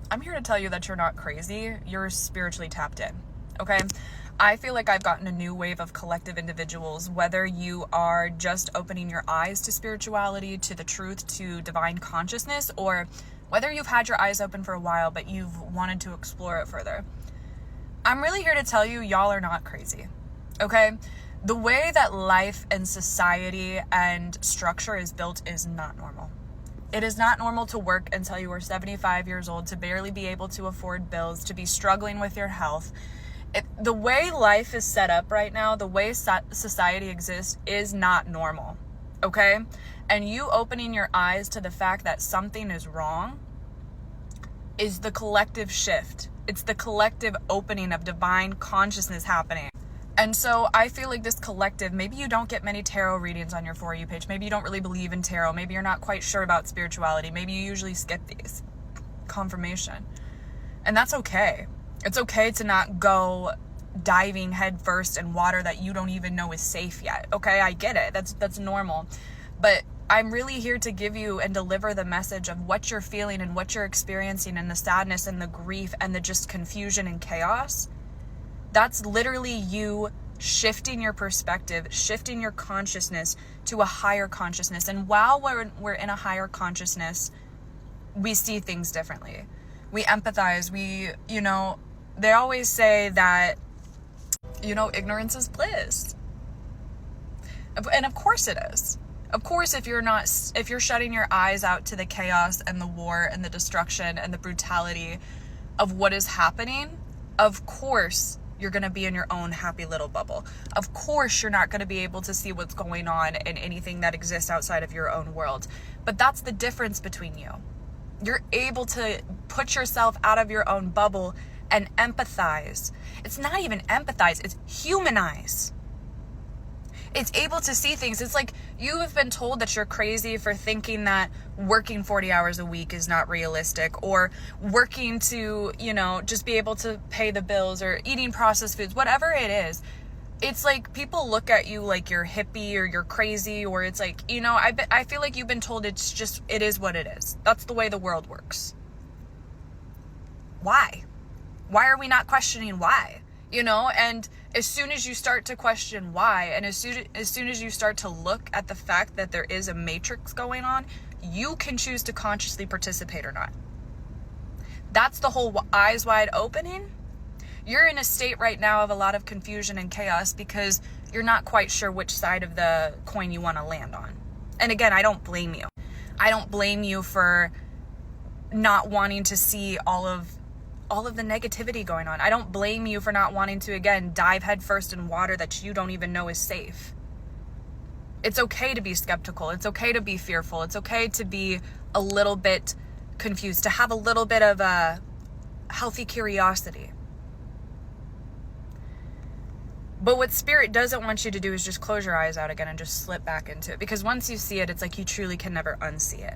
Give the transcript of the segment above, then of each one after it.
I'm here to tell you that you're not crazy. You're spiritually tapped in, okay? I feel like I've gotten a new wave of collective individuals, whether you are just opening your eyes to spirituality, to the truth, to divine consciousness, or whether you've had your eyes open for a while, but you've wanted to explore it further. I'm really here to tell you, y'all are not crazy, okay? The way that life and society and structure is built is not normal. It is not normal to work until you are 75 years old, to barely be able to afford bills, to be struggling with your health. The way life is set up right now, the way society exists is not normal, okay? And you opening your eyes to the fact that something is wrong is the collective shift. It's the collective opening of divine consciousness happening. And so I feel like this collective, maybe you don't get many tarot readings on your For You page. Maybe you don't really believe in tarot. Maybe you're not quite sure about spirituality. Maybe you usually skip these. Confirmation. And that's okay. It's okay to not go diving headfirst in water that you don't even know is safe yet. Okay, I get it. That's normal. But I'm really here to give you and deliver the message of what you're feeling and what you're experiencing, and the sadness and the grief and the just confusion and chaos. That's literally you shifting your perspective, shifting your consciousness to a higher consciousness. And while we're in a higher consciousness, we see things differently. We empathize. They always say that, ignorance is bliss. And of course it is. Of course, if you're shutting your eyes out to the chaos and the war and the destruction and the brutality of what is happening, of course you're going to be in your own happy little bubble. Of course, you're not going to be able to see what's going on in anything that exists outside of your own world. But that's the difference between you. You're able to put yourself out of your own bubble and empathize. It's not even empathize, it's humanize. It's able to see things. It's like you have been told that you're crazy for thinking that working 40 hours a week is not realistic, or working to, just be able to pay the bills, or eating processed foods, whatever it is. It's like people look at you like you're hippie or you're crazy, or it's like, I feel like you've been told it is what it is. That's the way the world works. Why? Why are we not questioning why? And as soon as you start to question why, and as soon as you start to look at the fact that there is a matrix going on, you can choose to consciously participate or not. That's the whole eyes wide opening. You're in a state right now of a lot of confusion and chaos because you're not quite sure which side of the coin you want to land on. And again, I don't blame you. I don't blame you for not wanting to see all of the negativity going on. I don't blame you for not wanting to, again, dive headfirst in water that you don't even know is safe. It's okay to be skeptical. It's okay to be fearful. It's okay to be a little bit confused, to have a little bit of a healthy curiosity. But what spirit doesn't want you to do is just close your eyes out again and just slip back into it. Because once you see it, it's like you truly can never unsee it.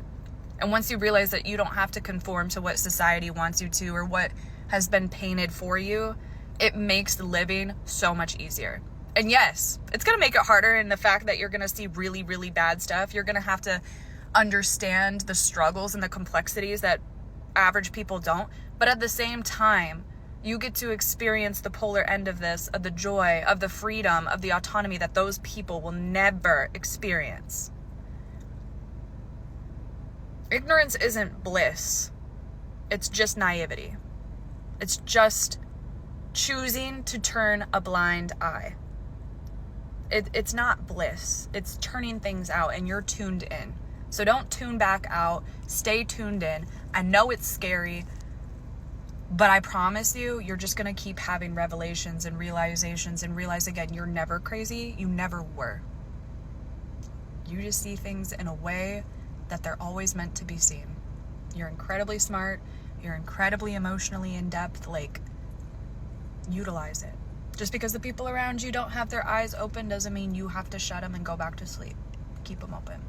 And once you realize that you don't have to conform to what society wants you to, or what has been painted for you, it makes living so much easier. And yes, it's going to make it harder in the fact that you're going to see really, really bad stuff. You're going to have to understand the struggles and the complexities that average people don't. But at the same time, you get to experience the polar end of this, of the joy, of the freedom, of the autonomy that those people will never experience. Ignorance isn't bliss. It's just naivety. It's just choosing to turn a blind eye. It's not bliss. It's turning things out, and you're tuned in. So don't tune back out. Stay tuned in. I know it's scary, but I promise you're just going to keep having revelations and realizations, and realize again, you're never crazy. You never were. You just see things in a way that they're always meant to be seen. You're incredibly smart. You're incredibly emotionally in depth. Utilize it. Just because the people around you don't have their eyes open doesn't mean you have to shut them and go back to sleep. Keep them open.